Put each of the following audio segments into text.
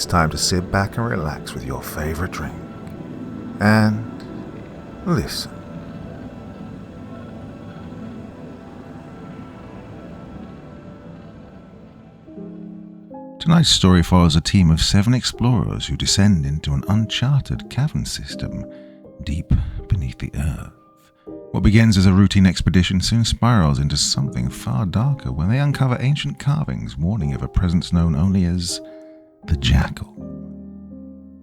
it's time to sit back and relax with your favorite drink. And listen. Tonight's story follows a team of 7 explorers who descend into an uncharted cavern system deep beneath the earth. What begins as a routine expedition soon spirals into something far darker when they uncover ancient carvings warning of a presence known only as the Jackal.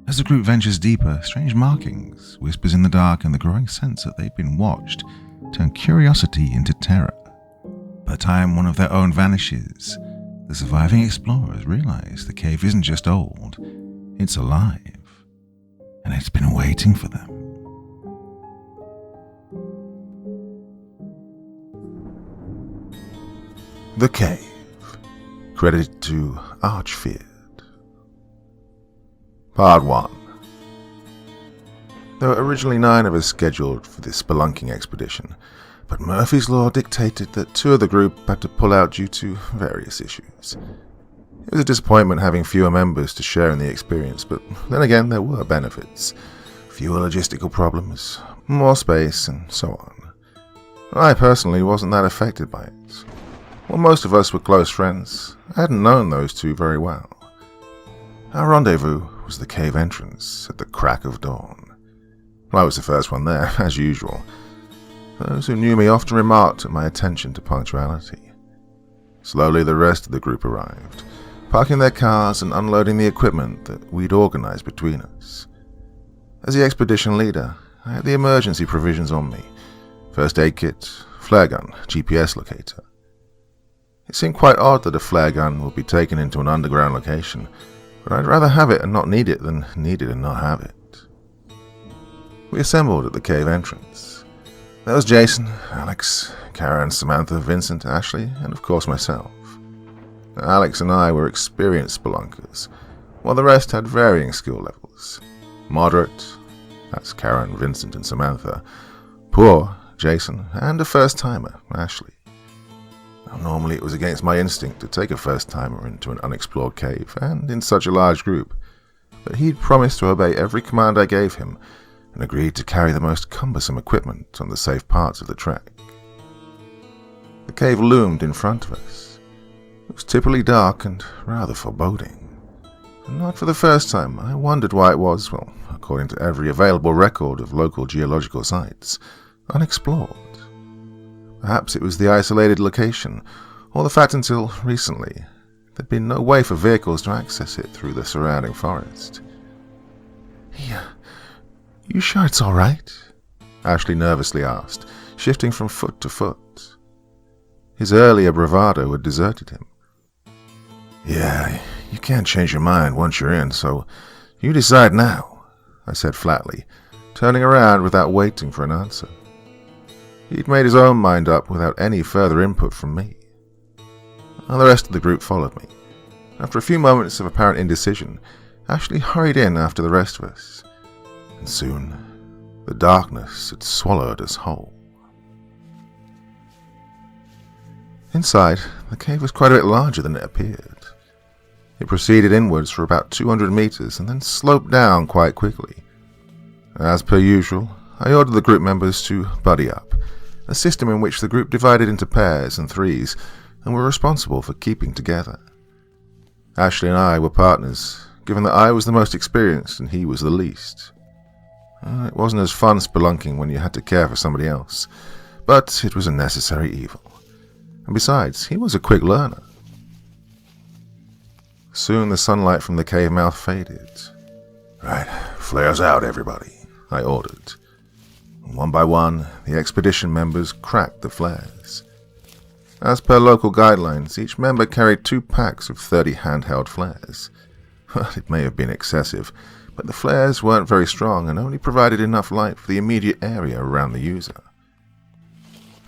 As the group ventures deeper, strange markings, whispers in the dark, and the growing sense that they've been watched turn curiosity into terror. By the time one of their own vanishes, the surviving explorers realize the cave isn't just old, it's alive, and it's been waiting for them. The Cave, credited to Archfield. Part 1. There were originally 9 of us scheduled for this spelunking expedition, but Murphy's Law dictated that 2 of the group had to pull out due to various issues. It was a disappointment having fewer members to share in the experience, but then again there were benefits. Fewer logistical problems, more space, and so on. I personally wasn't that affected by it. While most of us were close friends, I hadn't known those 2 very well. Our rendezvous was the cave entrance at the crack of dawn. I was the first one there, as usual. Those who knew me often remarked at my attention to punctuality. Slowly the rest of the group arrived, parking their cars and unloading the equipment that we'd organized between us. As the expedition leader, I had the emergency provisions on me. First aid kit, flare gun, GPS locator. It seemed quite odd that a flare gun would be taken into an underground location, but I'd rather have it and not need it than need it and not have it. We assembled at the cave entrance. There was Jason, Alex, Karen, Samantha, Vincent, Ashley, and of course myself. Alex and I were experienced spelunkers, while the rest had varying skill levels. Moderate, that's Karen, Vincent, and Samantha. Poor, Jason, and a first-timer, Ashley. Normally it was against my instinct to take a first-timer into an unexplored cave, and in such a large group, but he'd promised to obey every command I gave him, and agreed to carry the most cumbersome equipment on the safe parts of the trek. The cave loomed in front of us. It was typically dark and rather foreboding. And not for the first time, I wondered why it was, well, according to every available record of local geological sites, unexplored. Perhaps it was the isolated location, or the fact until recently there'd been no way for vehicles to access it through the surrounding forest. You sure it's all right? Ashley nervously asked, shifting from foot to foot. His earlier bravado had deserted him. Yeah, you can't change your mind once you're in, so you decide now, I said flatly, turning around without waiting for an answer. He'd made his own mind up without any further input from me. And the rest of the group followed me. After a few moments of apparent indecision, Ashley hurried in after the rest of us. And soon, the darkness had swallowed us whole. Inside, the cave was quite a bit larger than it appeared. It proceeded inwards for about 200 meters and then sloped down quite quickly. As per usual, I ordered the group members to buddy up, a system in which the group divided into pairs and threes and were responsible for keeping together. Ashley and I were partners, given that I was the most experienced and he was the least. It wasn't as fun spelunking when you had to care for somebody else, but it was a necessary evil. And besides, he was a quick learner. Soon the sunlight from the cave mouth faded. Right, flares out, everybody, I ordered. One by one, the expedition members cracked the flares. As per local guidelines, each member carried 2 packs of 30 handheld flares. It may have been excessive, but the flares weren't very strong and only provided enough light for the immediate area around the user.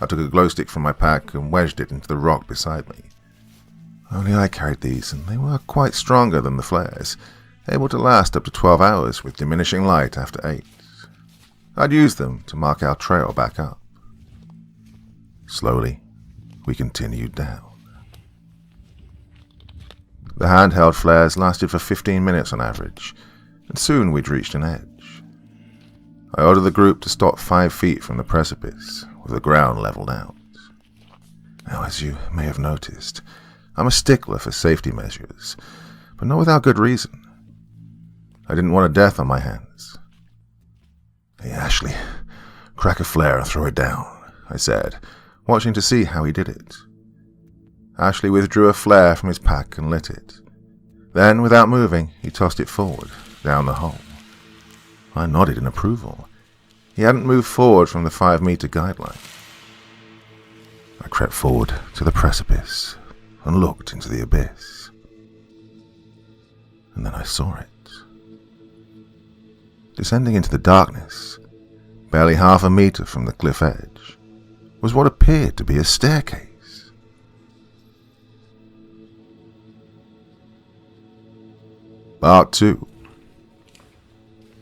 I took a glow stick from my pack and wedged it into the rock beside me. Only I carried these, and they were quite stronger than the flares, able to last up to 12 hours with diminishing light after 8. I'd use them to mark our trail back up. Slowly, we continued down. The handheld flares lasted for 15 minutes on average, and soon we'd reached an edge. I ordered the group to stop 5 feet from the precipice, with the ground leveled out. Now, as you may have noticed, I'm a stickler for safety measures, but not without good reason. I didn't want a death on my hands. "Hey, Ashley, crack a flare and throw it down," I said, watching to see how he did it. Ashley withdrew a flare from his pack and lit it. Then, without moving, he tossed it forward, down the hole. I nodded in approval. He hadn't moved forward from the 5-meter guideline. I crept forward to the precipice and looked into the abyss. And then I saw it. Descending into the darkness, barely half a meter from the cliff edge, was what appeared to be a staircase. Part 2.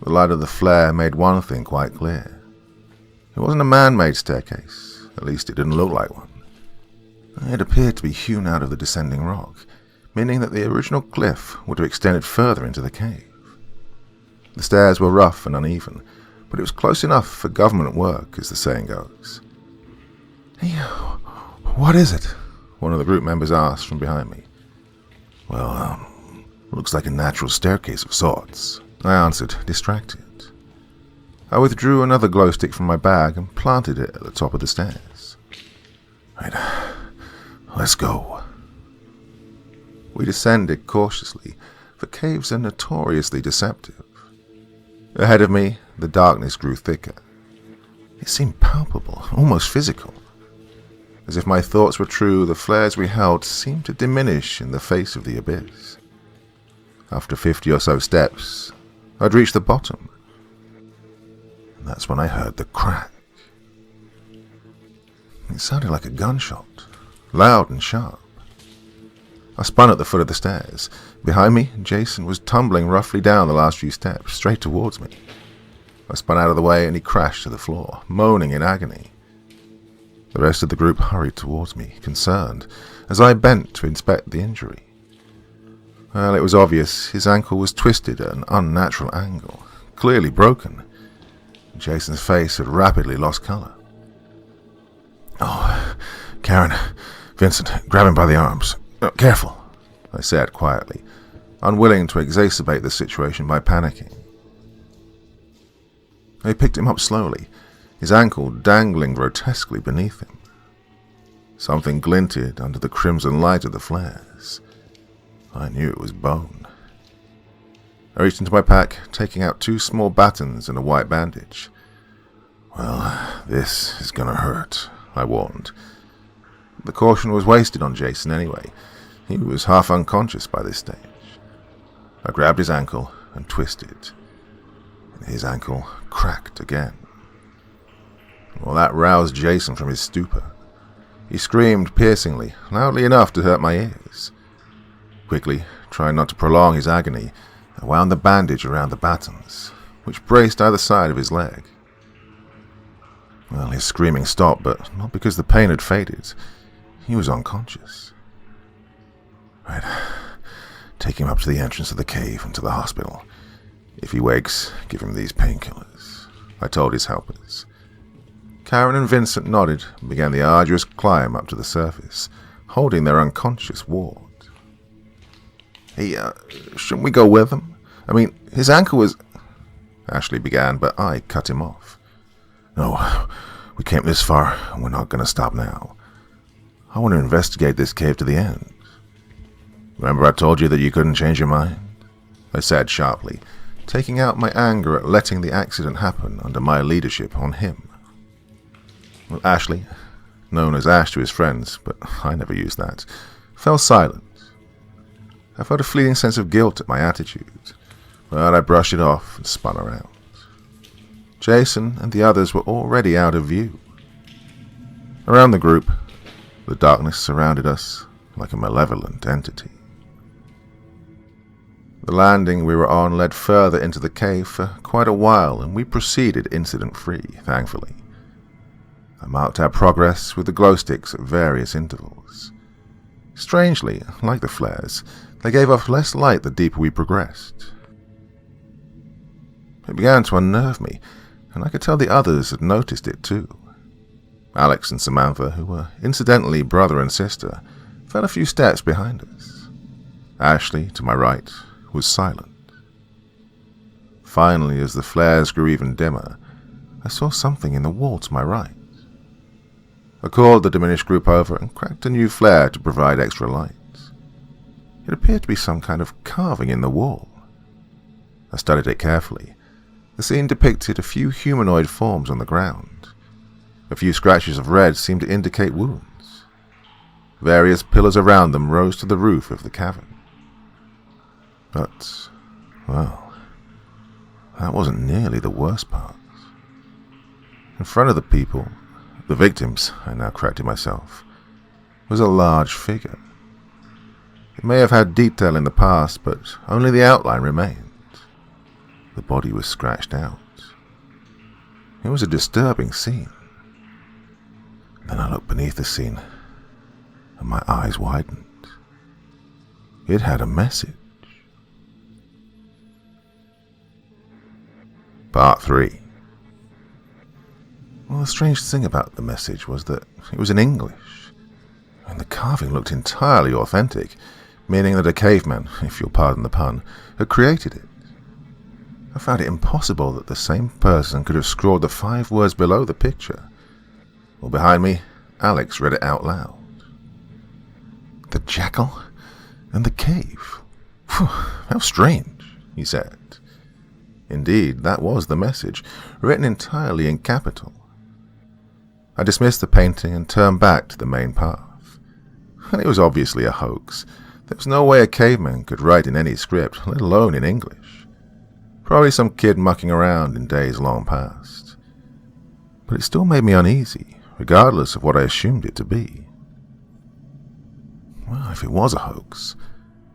The light of the flare made one thing quite clear. It wasn't a man-made staircase, at least it didn't look like one. It appeared to be hewn out of the descending rock, meaning that the original cliff would have extended further into the cave. The stairs were rough and uneven, but it was close enough for government work, as the saying goes. "Hey, what is it?" one of the group members asked from behind me. "Well, looks like a natural staircase of sorts," I answered, distracted. I withdrew another glow stick from my bag and planted it at the top of the stairs. "Right, let's go." We descended cautiously, for caves are notoriously deceptive. Ahead of me, the darkness grew thicker. It seemed palpable, almost physical. As if my thoughts were true, the flares we held seemed to diminish in the face of the abyss. After 50 or so steps, I'd reached the bottom. And that's when I heard the crack. It sounded like a gunshot, loud and sharp. I spun at the foot of the stairs. Behind me, Jason was tumbling roughly down the last few steps, straight towards me. I spun out of the way and he crashed to the floor, moaning in agony. The rest of the group hurried towards me, concerned, as I bent to inspect the injury. Well, it was obvious his ankle was twisted at an unnatural angle, clearly broken. Jason's face had rapidly lost color. "Oh, Karen, Vincent, grab him by the arms. Careful," I said quietly, unwilling to exacerbate the situation by panicking. I picked him up slowly, his ankle dangling grotesquely beneath him. Something glinted under the crimson light of the flares. I knew it was bone. I reached into my pack, taking out 2 small batons and a white bandage. "Well, this is gonna hurt," I warned. The caution was wasted on Jason anyway. He was half unconscious by this stage. I grabbed his ankle and twisted. His ankle cracked again. Well, that roused Jason from his stupor. He screamed piercingly, loudly enough to hurt my ears. Quickly, trying not to prolong his agony, I wound the bandage around the batons, which braced either side of his leg. Well, his screaming stopped, but not because the pain had faded. He was unconscious. "Right, take him up to the entrance of the cave and to the hospital. If he wakes, give him these painkillers," I told his helpers. Karen and Vincent nodded and began the arduous climb up to the surface, holding their unconscious ward. "Hey, shouldn't we go with him? I mean, his ankle was—" Ashley began, but I cut him off. "No, we came this far, and we're not going to stop now. I want to investigate this cave to the end. Remember I told you that you couldn't change your mind?" I said sharply, taking out my anger at letting the accident happen under my leadership on him. Well, Ashley, known as Ash to his friends, but I never used that, fell silent. I felt a fleeting sense of guilt at my attitude, but I brushed it off and spun around. Jason and the others were already out of view. Around the group, the darkness surrounded us like a malevolent entity. The landing we were on led further into the cave for quite a while, and we proceeded incident-free, thankfully. I marked our progress with the glow sticks at various intervals. Strangely, like the flares, they gave off less light the deeper we progressed. It began to unnerve me, and I could tell the others had noticed it too. Alex and Samantha, who were incidentally brother and sister, fell a few steps behind us. Ashley, to my right, was silent. Finally, as the flares grew even dimmer, I saw something in the wall to my right. I called the diminished group over and cracked a new flare to provide extra light. It appeared to be some kind of carving in the wall. I studied it carefully. The scene depicted a few humanoid forms on the ground. A few scratches of red seemed to indicate wounds. Various pillars around them rose to the roof of the cavern. But, well, that wasn't nearly the worst part. In front of the people, the victims, I now corrected myself, was a large figure. It may have had detail in the past, but only the outline remained. The body was scratched out. It was a disturbing scene. Then I looked beneath the scene, and my eyes widened. It had a message. Part 3. Well, the strange thing about the message was that it was in English, and the carving looked entirely authentic, meaning that a caveman, if you'll pardon the pun, had created it. I found it impossible that the same person could have scrawled the 5 words below the picture. Well, behind me, Alex read it out loud. The Jackal and the cave. Phew, how strange, he said. Indeed, that was the message, written entirely in capital. I dismissed the painting and turned back to the main path. And it was obviously a hoax. There was no way a caveman could write in any script, let alone in English. Probably some kid mucking around in days long past. But it still made me uneasy, regardless of what I assumed it to be. Well, if it was a hoax,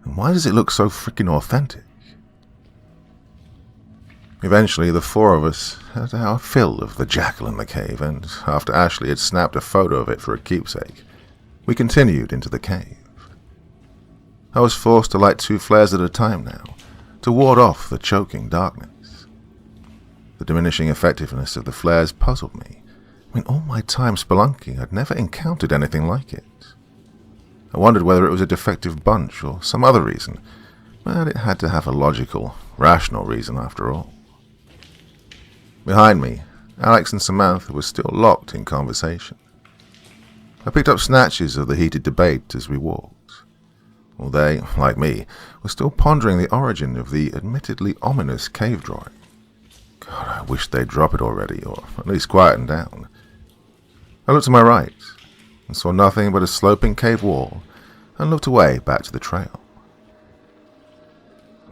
then why does it look so freaking authentic? Eventually, the 4 of us had our fill of the Jackal in the cave, and after Ashley had snapped a photo of it for a keepsake, we continued into the cave. I was forced to light 2 flares at a time now, to ward off the choking darkness. The diminishing effectiveness of the flares puzzled me. In all my time spelunking, I'd never encountered anything like it. I wondered whether it was a defective bunch or some other reason, but it had to have a logical, rational reason after all. Behind me, Alex and Samantha were still locked in conversation. I picked up snatches of the heated debate as we walked. Well, they, like me, were still pondering the origin of the admittedly ominous cave drawing. God, I wish they'd drop it already, or at least quieten down. I looked to my right, and saw nothing but a sloping cave wall, and looked away back to the trail.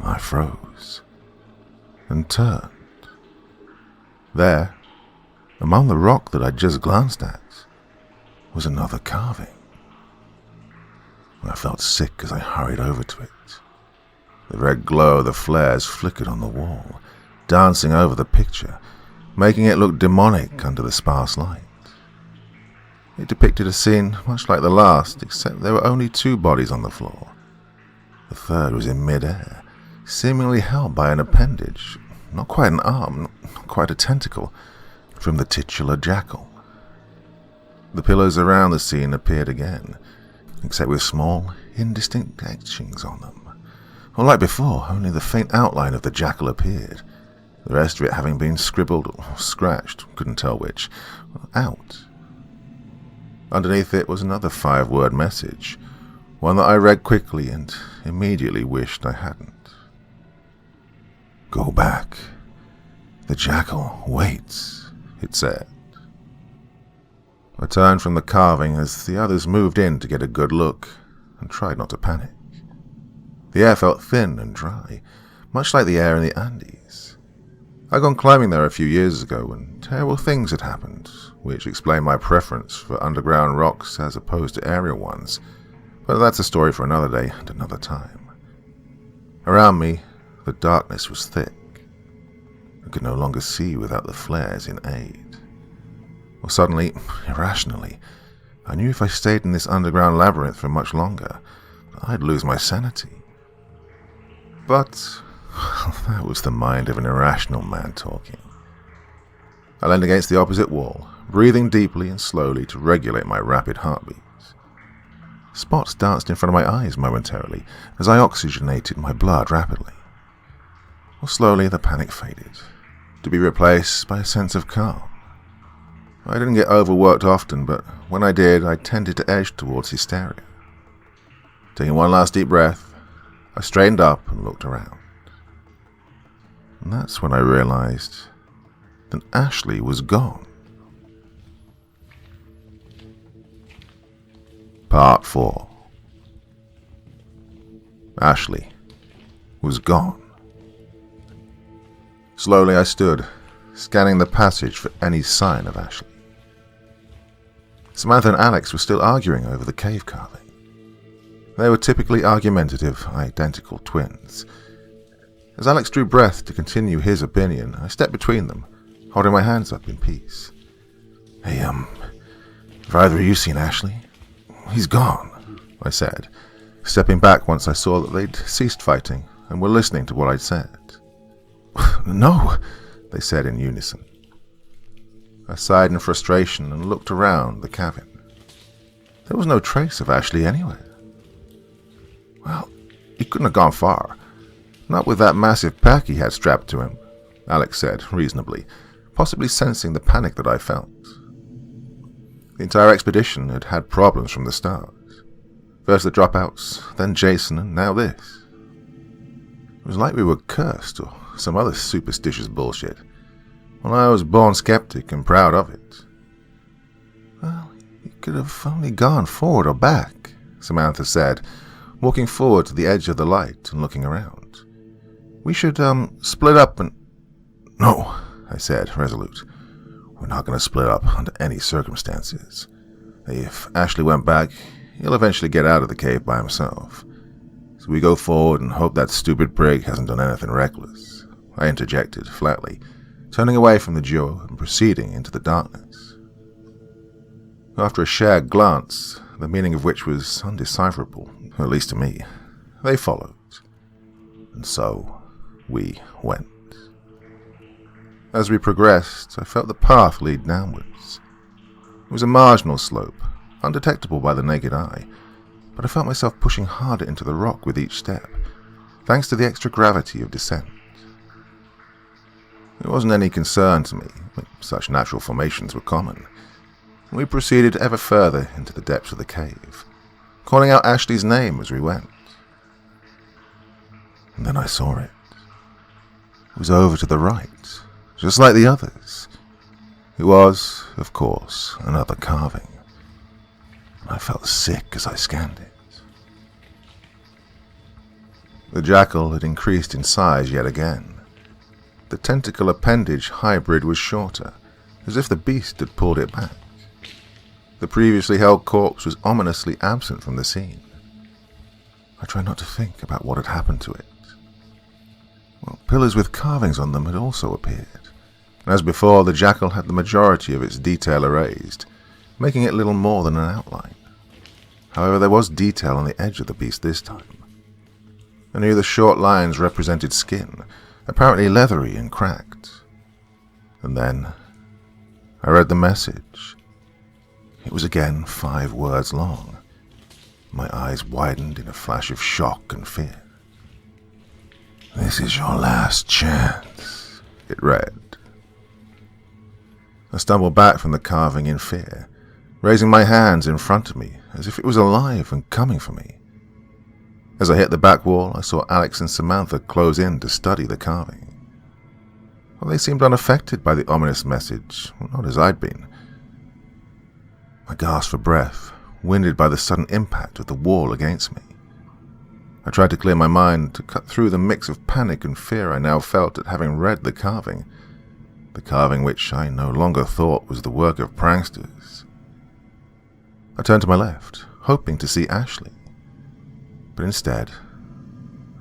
I froze, and turned. There, among the rock that I'd just glanced at, was another carving. I felt sick as I hurried over to it. The red glow of the flares flickered on the wall, dancing over the picture, making it look demonic under the sparse light. It depicted a scene much like the last, except there were only 2 bodies on the floor. The third was in mid-air, seemingly held by an appendage, not quite an arm, not quite a tentacle, from the titular Jackal. The pillars around the scene appeared again, except with small, indistinct etchings on them. Or like before, only the faint outline of the Jackal appeared, the rest of it having been scribbled or scratched, couldn't tell which, out. Underneath it was another 5-word message, one that I read quickly and immediately wished I hadn't. Go back. The Jackal waits, it said. I turned from the carving as the others moved in to get a good look, and tried not to panic. The air felt thin and dry, much like the air in the Andes. I'd gone climbing there a few years ago, and terrible things had happened, which explained my preference for underground rocks as opposed to aerial ones, but that's a story for another day and another time. Around me, the darkness was thick. I could no longer see without the flares in aid. Well, suddenly, irrationally, I knew if I stayed in this underground labyrinth for much longer, I'd lose my sanity. But that was the mind of an irrational man talking. I leaned against the opposite wall, breathing deeply and slowly to regulate my rapid heartbeats. Spots danced in front of my eyes momentarily as I oxygenated my blood rapidly. Well, slowly the panic faded, to be replaced by a sense of calm. I didn't get overworked often, but when I did, I tended to edge towards hysteria. Taking one last deep breath, I straightened up and looked around. And that's when I realized that Ashley was gone. Part 4. Ashley was gone. Slowly I stood, scanning the passage for any sign of Ashley. Samantha and Alex were still arguing over the cave carving. They were typically argumentative, identical twins. As Alex drew breath to continue his opinion, I stepped between them, holding my hands up in peace. Hey, have either of you seen Ashley? He's gone, I said, stepping back once I saw that they'd ceased fighting and were listening to what I'd said. No, they said in unison. I sighed in frustration and looked around the cavern. There was no trace of Ashley anywhere. Well, he couldn't have gone far. Not with that massive pack he had strapped to him, Alex said reasonably, possibly sensing the panic that I felt. The entire expedition had had problems from the start. First the dropouts, then Jason, and now this. It was like we were cursed or some other superstitious bullshit. Well, I was born skeptic and proud of it. Well, he could have only gone forward or back, Samantha said, walking forward to the edge of the light and looking around. We should, split up and... No, I said, resolute. We're not going to split up under any circumstances. If Ashley went back, he'll eventually get out of the cave by himself. So we go forward and hope that stupid prig hasn't done anything reckless, I interjected flatly, turning away from the duo and proceeding into the darkness. After a shared glance, the meaning of which was undecipherable, at least to me, they followed. And so we went. As we progressed, I felt the path lead downwards. It was a marginal slope, undetectable by the naked eye, but I felt myself pushing harder into the rock with each step, thanks to the extra gravity of descent. It wasn't any concern to me, such natural formations were common. We proceeded ever further into the depths of the cave, calling out Ashley's name as we went. And then I saw it. It was over to the right, just like the others. It was, of course, another carving. I felt sick as I scanned it. The jackal had increased in size yet again. The tentacle appendage hybrid was shorter, as if the beast had pulled it back. The previously held corpse was ominously absent from the scene. I tried not to think about what had happened to it. Well, pillars with carvings on them had also appeared. As before, the jackal had the majority of its detail erased, making it little more than an outline. However, there was detail on the edge of the beast this time. I knew the short lines represented skin, apparently leathery and cracked. And then I read the message. It was again 5 words long. My eyes widened in a flash of shock and fear. "This is your last chance," it read. I stumbled back from the carving in fear, raising my hands in front of me as if it was alive and coming for me. As I hit the back wall, I saw Alex and Samantha close in to study the carving. Well, they seemed unaffected by the ominous message, not as I'd been. I gasped for breath, winded by the sudden impact of the wall against me. I tried to clear my mind, to cut through the mix of panic and fear I now felt at having read the carving which I no longer thought was the work of pranksters. I turned to my left, hoping to see Ashley, but instead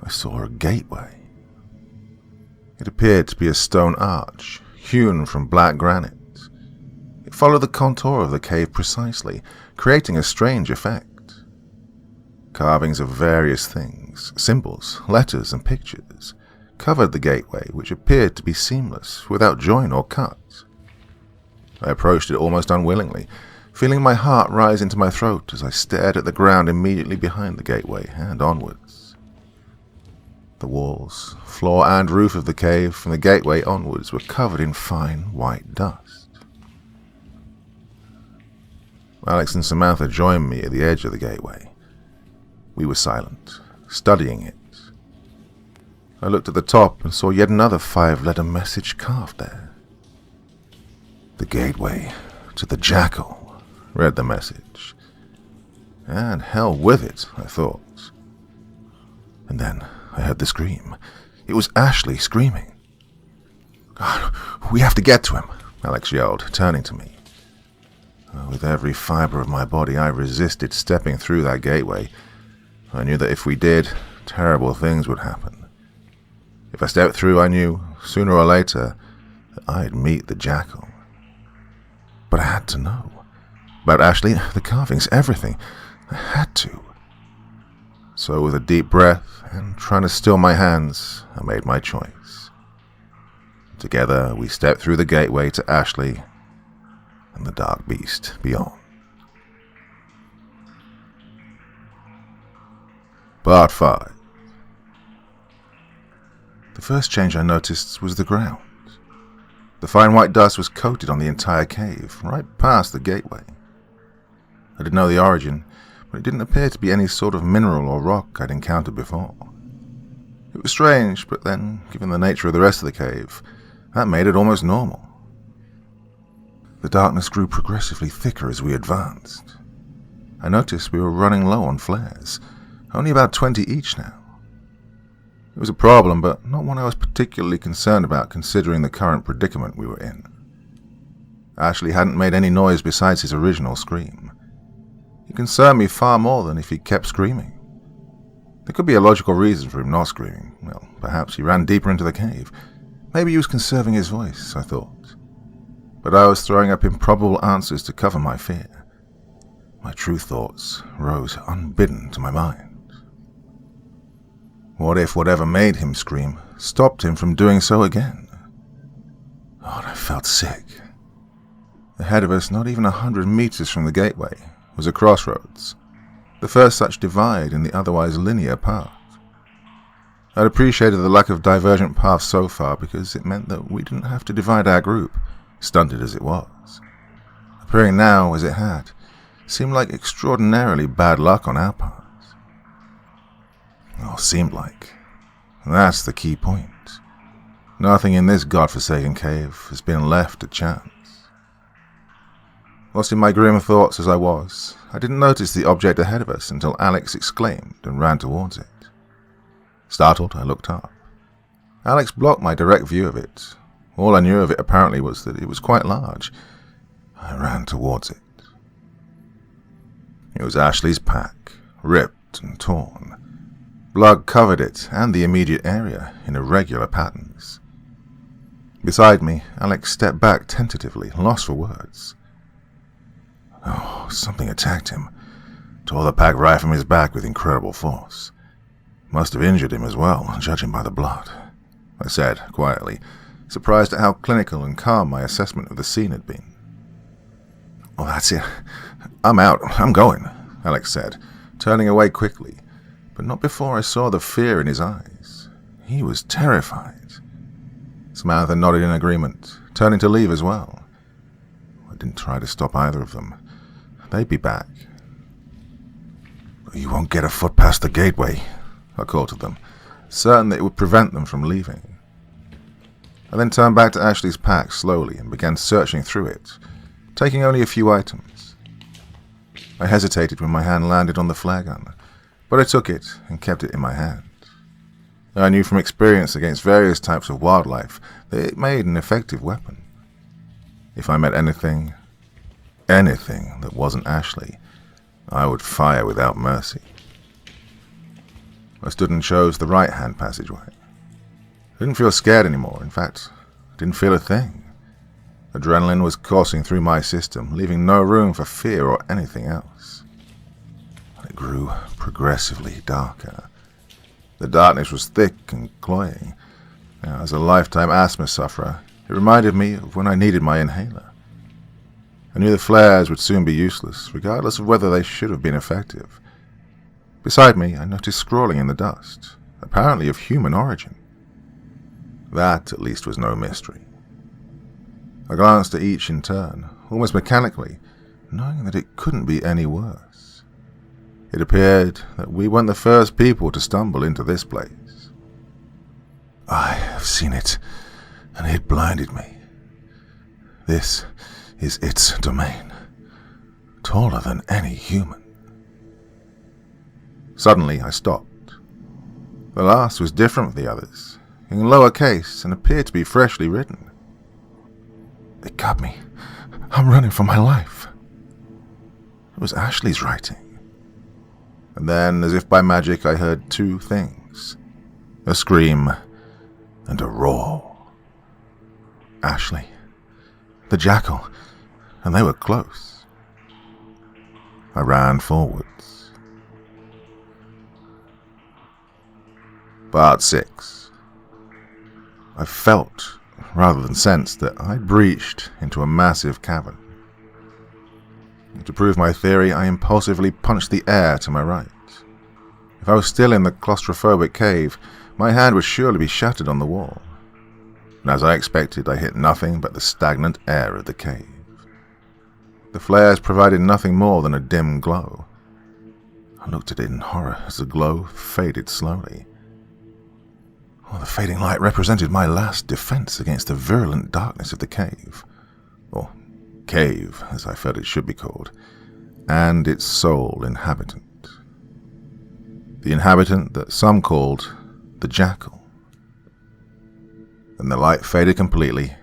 I saw a gateway. It appeared to be a stone arch, hewn from black granite. It followed the contour of the cave precisely, creating a strange effect. Carvings of various things hieroglyphics, symbols, letters, and pictures covered the gateway, which appeared to be seamless, without join or cut. I approached it almost unwillingly, feeling my heart rise into my throat as I stared at the ground immediately behind the gateway and onwards. The walls, floor, and roof of the cave from the gateway onwards were covered in fine white dust. Alex and Samantha joined me at the edge of the gateway. We were silent, studying it. I looked at the top and saw yet another 5-letter message carved there. "The gateway to the Jackal," read the message. And hell with it, I thought. And then I heard the scream. It was Ashley screaming. "God, we have to get to him," Alex yelled, turning to me. With every fiber of my body, I resisted stepping through that gateway. I knew that if we did, terrible things would happen. If I stepped through, I knew, sooner or later, that I'd meet the Jackal. But I had to know. About Ashley, the carvings, everything. I had to. So with a deep breath, and trying to still my hands, I made my choice. Together, we stepped through the gateway to Ashley and the dark beast beyond. Part 5. The first change I noticed was the ground. The fine white dust was coated on the entire cave, right past the gateway. I didn't know the origin, but it didn't appear to be any sort of mineral or rock I'd encountered before. It was strange, but then, given the nature of the rest of the cave, that made it almost normal. The darkness grew progressively thicker as we advanced. I noticed we were running low on flares, only about 20 each now. It was a problem, but not one I was particularly concerned about considering the current predicament we were in. Ashley hadn't made any noise besides his original scream. He concerned me far more than if he kept screaming. There could be a logical reason for him not screaming. Well, perhaps he ran deeper into the cave. Maybe he was conserving his voice, I thought. But I was throwing up improbable answers to cover my fear. My true thoughts rose unbidden to my mind. What if whatever made him scream stopped him from doing so again? Oh, I felt sick. Ahead of us, not even 100 meters from the gateway, was a crossroads, the first such divide in the otherwise linear path. I'd appreciated the lack of divergent paths so far because it meant that we didn't have to divide our group, stunted as it was. Appearing now as it had, seemed like extraordinarily bad luck on our part. Oh, seemed like. That's the key point. Nothing in this godforsaken cave has been left to chance. Lost in my grim thoughts as I was, I didn't notice the object ahead of us until Alex exclaimed and ran towards it. Startled, I looked up. Alex blocked my direct view of it. All I knew of it apparently was that it was quite large. I ran towards it. It was Ashley's pack, ripped and torn. Blood covered it and the immediate area in irregular patterns. Beside me, Alex stepped back tentatively, lost for words. Oh, something attacked him, tore the pack right from his back with incredible force. Must have injured him as well, judging by the blood, I said quietly, surprised at how clinical and calm my assessment of the scene had been. Well, that's it. I'm out. I'm going, Alex said, turning away quickly, but not before I saw the fear in his eyes. He was terrified. Samantha nodded in agreement, turning to leave as well. I didn't try to stop either of them. They'd be back. You won't get a foot past the gateway, I called to them, certain that it would prevent them from leaving. I then turned back to Ashley's pack slowly and began searching through it, taking only a few items. I hesitated when my hand landed on the flare gun, but I took it and kept it in my hand. I knew from experience against various types of wildlife that it made an effective weapon. If I met anything that wasn't Ashley, I would fire without mercy. I stood and chose the right-hand passageway. I didn't feel scared anymore. In fact, I didn't feel a thing. Adrenaline was coursing through my system, leaving no room for fear or anything else. It grew progressively darker. The darkness was thick and cloying. Now, as a lifetime asthma sufferer, it reminded me of when I needed my inhaler. I knew the flares would soon be useless, regardless of whether they should have been effective. Beside me, I noticed scrawling in the dust, apparently of human origin. That, at least, was no mystery. I glanced at each in turn, almost mechanically, knowing that it couldn't be any worse. It appeared that we weren't the first people to stumble into this place. I have seen it, and it blinded me. This is its domain, taller than any human. Suddenly, I stopped. The last was different from the others, in lower case, and appeared to be freshly written. It got me. I'm running for my life. It was Ashley's writing. And then, as if by magic, I heard two things. A scream and a roar. Ashley, the Jackal, and they were close. I ran forwards. Part 6. I felt, rather than sensed, that I'd breached into a massive cavern. To prove my theory, I impulsively punched the air to my right. If I was still in the claustrophobic cave, my hand would surely be shattered on the wall. And as I expected, I hit nothing but the stagnant air of the cave. The flares provided nothing more than a dim glow. I looked at it in horror as the glow faded slowly. The fading light represented my last defense against the virulent darkness of the cave. Or cave, as I felt it should be called, and its sole inhabitant. The inhabitant that some called the Jackal. Then the light faded completely,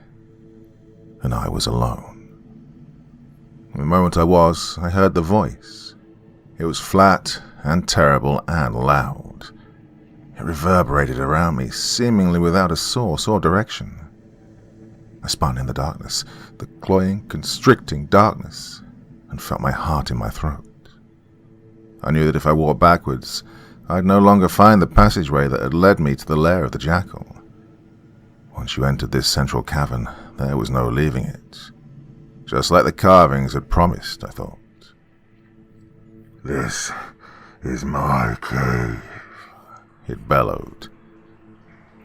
and I was alone. The moment I heard the voice. It was flat and terrible and loud. It reverberated around me, seemingly without a source or direction. I spun in the darkness, the cloying, constricting darkness, and felt my heart in my throat. I knew that if I walked backwards, I'd no longer find the passageway that had led me to the lair of the Jackal. Once you entered this central cavern, there was no leaving it. Just like the carvings had promised, I thought. This is my cave, it bellowed.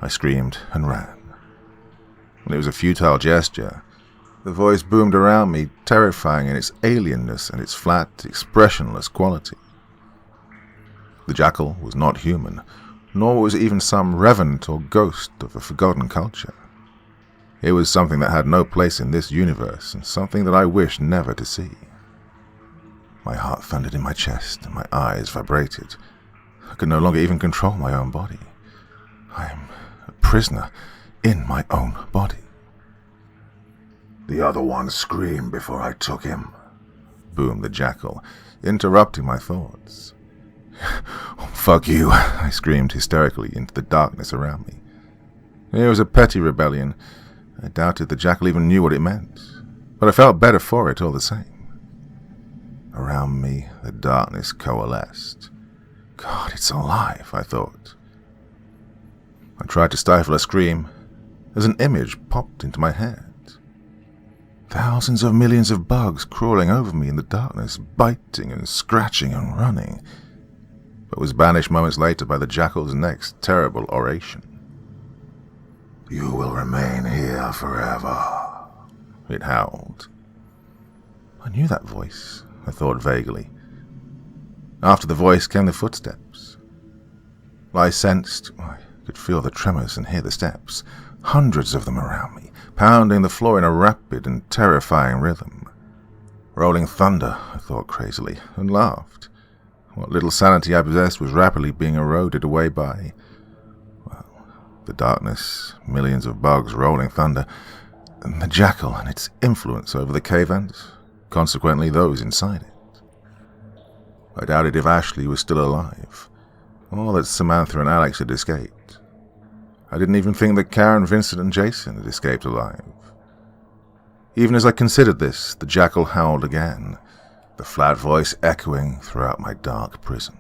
I screamed and ran. It was a futile gesture. The voice boomed around me, terrifying in its alienness and its flat, expressionless quality. The Jackal was not human, nor was it even some revenant or ghost of a forgotten culture. It was something that had no place in this universe, and something that I wished never to see. My heart thundered in my chest, and my eyes vibrated. I could no longer even control my own body. I am a prisoner in my own body. The other one screamed before I took him, boomed the Jackal, interrupting my thoughts. Fuck you, I screamed hysterically into the darkness around me. It was a petty rebellion. I doubted the Jackal even knew what it meant, but I felt better for it all the same. Around me, the darkness coalesced. God, it's alive, I thought. I tried to stifle a scream as an image popped into my head. Thousands of millions of bugs crawling over me in the darkness, biting and scratching and running, but was banished moments later by the Jackal's next terrible oration. You will remain here forever, it howled. I knew that voice, I thought vaguely. After the voice came the footsteps. I sensed, I could feel the tremors and hear the steps, hundreds of them around me, pounding the floor in a rapid and terrifying rhythm. Rolling thunder, I thought crazily, and laughed. What little sanity I possessed was rapidly being eroded away by, well, the darkness, millions of bugs, rolling thunder, and the Jackal and its influence over the cave ends, consequently those inside it. I doubted if Ashley was still alive, or that Samantha and Alex had escaped. I didn't even think that Karen, Vincent, and Jason had escaped alive. Even as I considered this, the Jackal howled again, the flat voice echoing throughout my dark prison.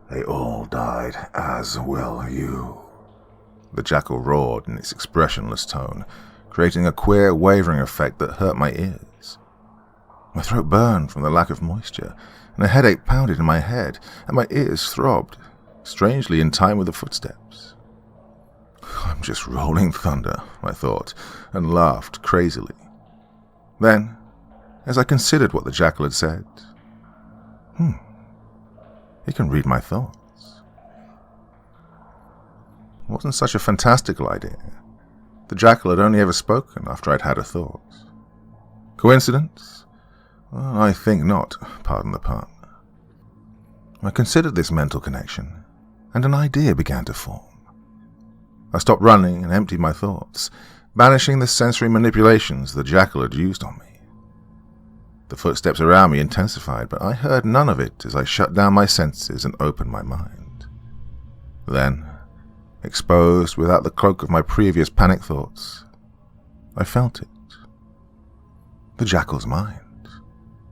They all died, as will you. The jackal roared in its expressionless tone, creating a queer, wavering effect that hurt my ears. My throat burned from the lack of moisture, and a headache pounded in my head, and my ears throbbed, strangely in time with the footsteps. I'm just rolling thunder, I thought, and laughed crazily. Then, as I considered what the jackal had said, he can read my thoughts. It wasn't such a fantastical idea. The jackal had only ever spoken after I'd had a thought. Coincidence? Well, I think not, pardon the pun. I considered this mental connection, and an idea began to form. I stopped running and emptied my thoughts, banishing the sensory manipulations the jackal had used on me. The footsteps around me intensified, but I heard none of it as I shut down my senses and opened my mind. Then, exposed without the cloak of my previous panic thoughts, I felt it. The jackal's mind.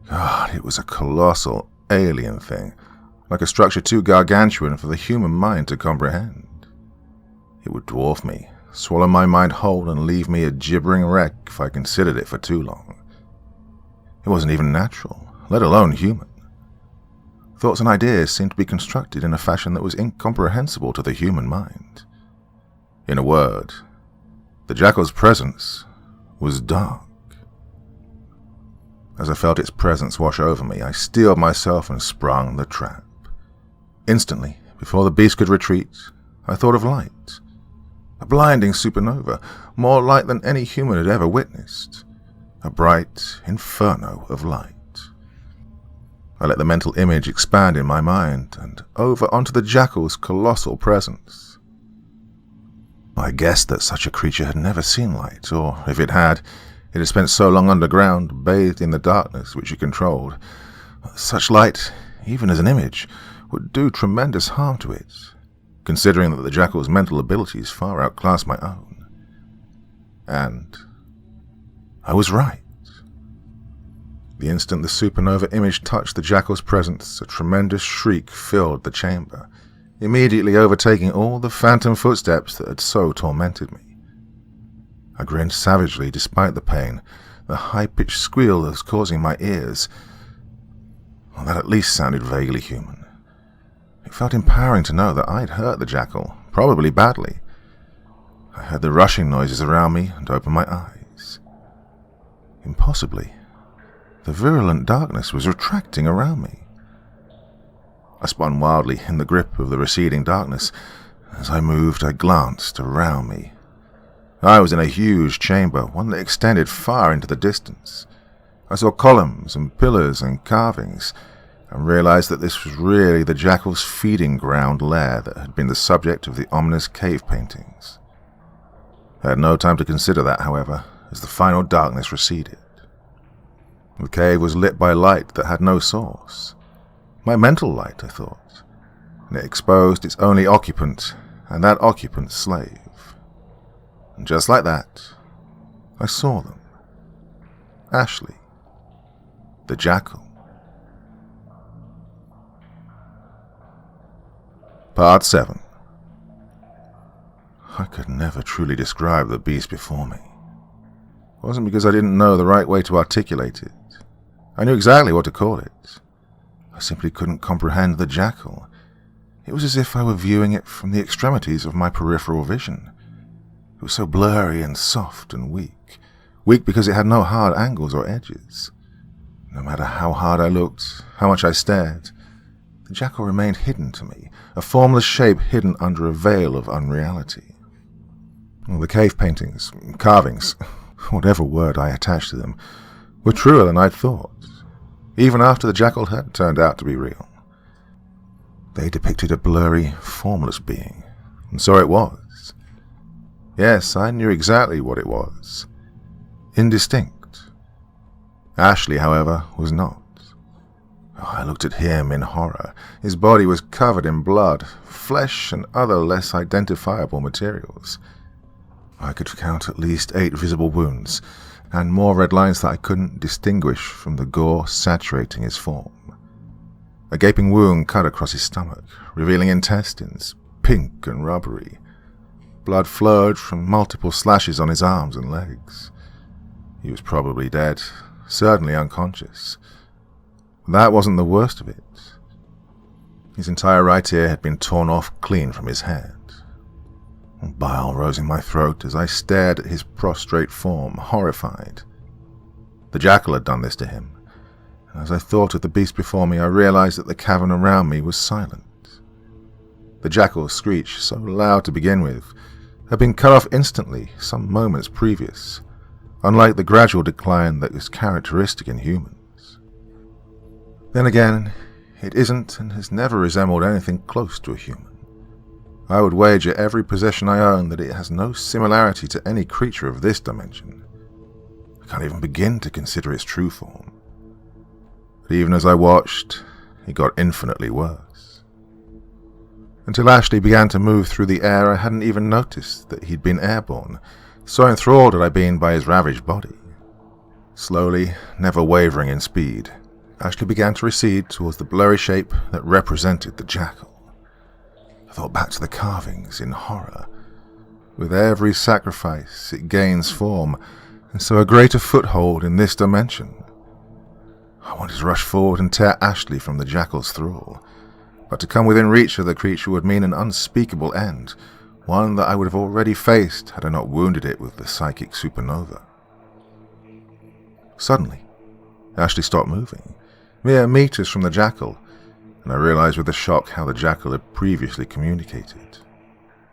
God, it was a colossal, alien thing, like a structure too gargantuan for the human mind to comprehend. It would dwarf me, swallow my mind whole, and leave me a gibbering wreck if I considered it for too long. It wasn't even natural, let alone human. Thoughts and ideas seemed to be constructed in a fashion that was incomprehensible to the human mind. In a word, the jackal's presence was dark. As I felt its presence wash over me, I steeled myself and sprung the trap. Instantly, before the beast could retreat, I thought of light. A blinding supernova, more light than any human had ever witnessed. A bright inferno of light. I let the mental image expand in my mind and over onto the jackal's colossal presence. I guessed that such a creature had never seen light, or if it had spent so long underground, bathed in the darkness which it controlled. Such light, even as an image, would do tremendous harm to it, considering that the jackal's mental abilities far outclassed my own. And I was right. The instant the supernova image touched the jackal's presence, a tremendous shriek filled the chamber, immediately overtaking all the phantom footsteps that had so tormented me. I grinned savagely despite the pain, the high-pitched squeal that was causing my ears. Well, that at least sounded vaguely human. It felt empowering to know that I'd hurt the jackal, probably badly. I heard the rushing noises around me and opened my eyes. Impossibly, the virulent darkness was retracting around me. I spun wildly in the grip of the receding darkness. As I moved, I glanced around me. I was in a huge chamber, one that extended far into the distance. I saw columns and pillars and carvings, and realized that this was really the jackal's feeding ground lair that had been the subject of the ominous cave paintings. I had no time to consider that, however, as the final darkness receded. The cave was lit by light that had no source. My mental light, I thought, and it exposed its only occupant, and that occupant's slave. And just like that, I saw them. Ashley, the jackal. Part 7. I could never truly describe the beast before me. It wasn't because I didn't know the right way to articulate it. I knew exactly what to call it. I simply couldn't comprehend the jackal. It was as if I were viewing it from the extremities of my peripheral vision. It was so blurry and soft and weak. Weak because it had no hard angles or edges. No matter how hard I looked, how much I stared, the jackal remained hidden to me, a formless shape hidden under a veil of unreality. Well, the cave paintings, carvings, whatever word I attached to them, were truer than I'd thought, even after the jackal had turned out to be real. They depicted a blurry, formless being, and so it was. Yes, I knew exactly what it was. Indistinct. Ashley, however, was not. I looked at him in horror. His body was covered in blood, flesh, and other less identifiable materials. I could count at least 8 visible wounds, and more red lines that I couldn't distinguish from the gore saturating his form. A gaping wound cut across his stomach, revealing intestines, pink and rubbery. Blood flowed from multiple slashes on his arms and legs. He was probably dead, certainly unconscious. That wasn't the worst of it. His entire right ear had been torn off clean from his head. Bile rose in my throat as I stared at his prostrate form, horrified. The Jackal had done this to him, and as I thought of the beast before me, I realized that the cavern around me was silent. The Jackal's screech, so loud to begin with, had been cut off instantly some moments previous, unlike the gradual decline that is characteristic in humans. Then again, it isn't and has never resembled anything close to a human. I would wager every possession I own that it has no similarity to any creature of this dimension. I can't even begin to consider its true form. But even as I watched, it got infinitely worse. Until Ashley began to move through the air, I hadn't even noticed that he'd been airborne, so enthralled had I been by his ravaged body. Slowly, never wavering in speed, Ashley began to recede towards the blurry shape that represented the Jackal. I thought back to the carvings in horror. With every sacrifice, it gains form, and so a greater foothold in this dimension. I wanted to rush forward and tear Ashley from the Jackal's thrall, but to come within reach of the creature would mean an unspeakable end, one that I would have already faced had I not wounded it with the psychic supernova. Suddenly, Ashley stopped moving, mere meters from the Jackal, and I realized with a shock how the Jackal had previously communicated.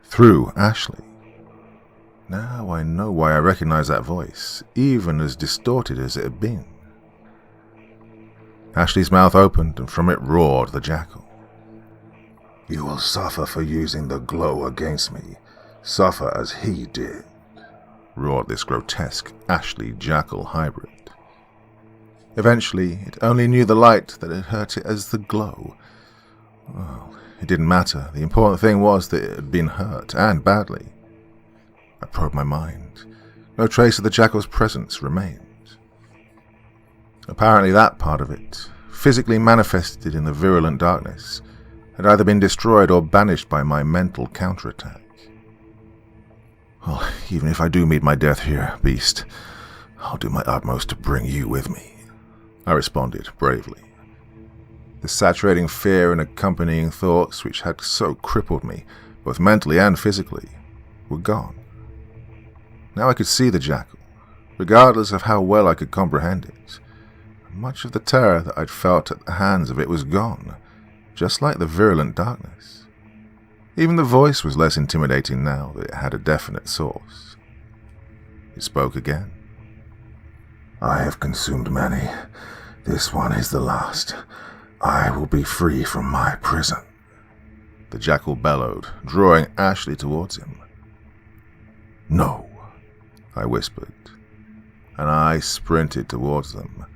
Through Ashley. Now I know why I recognized that voice, even as distorted as it had been. Ashley's mouth opened, and from it roared the Jackal. "You will suffer for using the glow against me. Suffer as he did," roared this grotesque Ashley-Jackal hybrid. Eventually, it only knew the light that had hurt it as the glow. Well, it didn't matter. The important thing was that it had been hurt, and badly. I probed my mind. No trace of the Jackal's presence remained. Apparently that part of it, physically manifested in the virulent darkness, had either been destroyed or banished by my mental counterattack. Well, even if I do meet my death here, beast, I'll do my utmost to bring you with me, I responded bravely. The saturating fear and accompanying thoughts which had so crippled me, both mentally and physically, were gone. Now I could see the Jackal, regardless of how well I could comprehend it. Much of the terror that I'd felt at the hands of it was gone, just like the virulent darkness. Even the voice was less intimidating now that it had a definite source. It spoke again. "I have consumed many. This one is the last. I will be free from my prison," the Jackal bellowed, drawing Ashley towards him. "No," I whispered, and I sprinted towards them.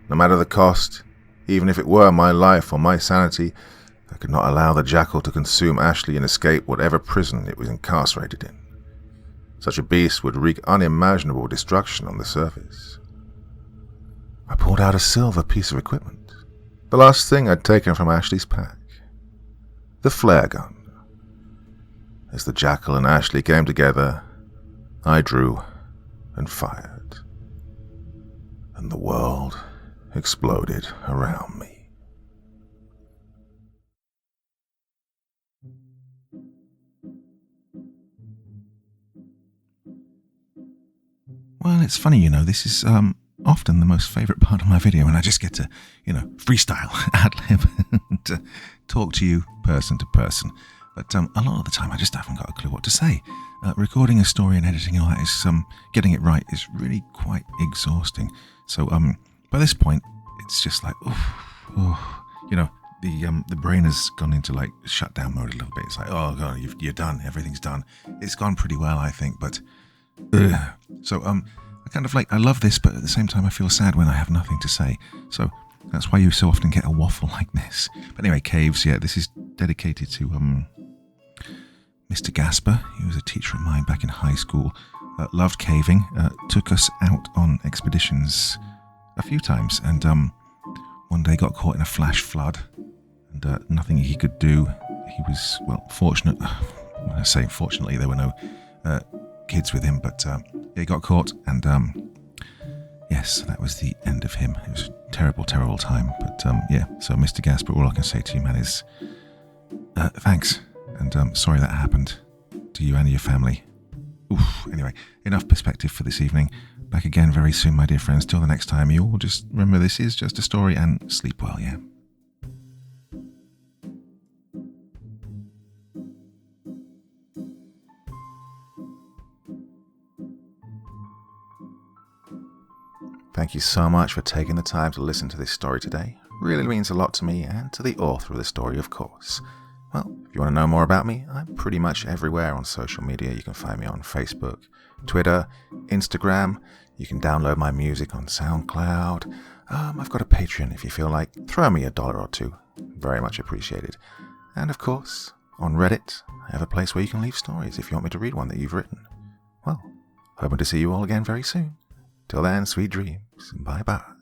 No matter the cost, even if it were my life or my sanity, I could not allow the Jackal to consume Ashley and escape whatever prison it was incarcerated in. Such a beast would wreak unimaginable destruction on the surface. I pulled out a silver piece of equipment, the last thing I'd taken from Ashley's pack. The flare gun. As the Jackal and Ashley came together, I drew and fired. And the world exploded around me. Well, it's funny, this is often the most favourite part of my video when I just get to, freestyle, ad-lib, and talk to you person to person. But a lot of the time I just haven't got a clue what to say. Recording a story and editing all that is, getting it right is really quite exhausting. So by this point, it's just like, the brain has gone into like shutdown mode a little bit. It's like, oh god, you're done, everything's done. It's gone pretty well, I think, but so I kind of I love this, but at the same time I feel sad when I have nothing to say. So that's why you so often get a waffle like this. But anyway, caves, yeah, this is dedicated to Mr. Gasper. He was a teacher of mine back in high school. Loved caving, took us out on expeditions a few times, and one day got caught in a flash flood, and nothing he could do. He was, well, fortunate. When I say fortunately, there were no kids with him, but he got caught, and yes, that was the end of him. It was a terrible, terrible time. But yeah, so Mr. Gasper, all I can say to you, man, is thanks, and sorry that happened to you and your family. Oof. Anyway, enough perspective for this evening. Back again very soon, my dear friends. Till the next time, you all just remember this is just a story, and sleep well, yeah? Thank you so much for taking the time to listen to this story today. Really means a lot to me and to the author of the story, of course. Well, if you want to know more about me, I'm pretty much everywhere on social media. You can find me on Facebook, Twitter, Instagram. You can download my music on SoundCloud. I've got a Patreon if you feel like. Throw me $1 or $2. Very much appreciated. And of course, on Reddit, I have a place where you can leave stories if you want me to read one that you've written. Well, hoping to see you all again very soon. Till then, sweet dreams. Bye-bye.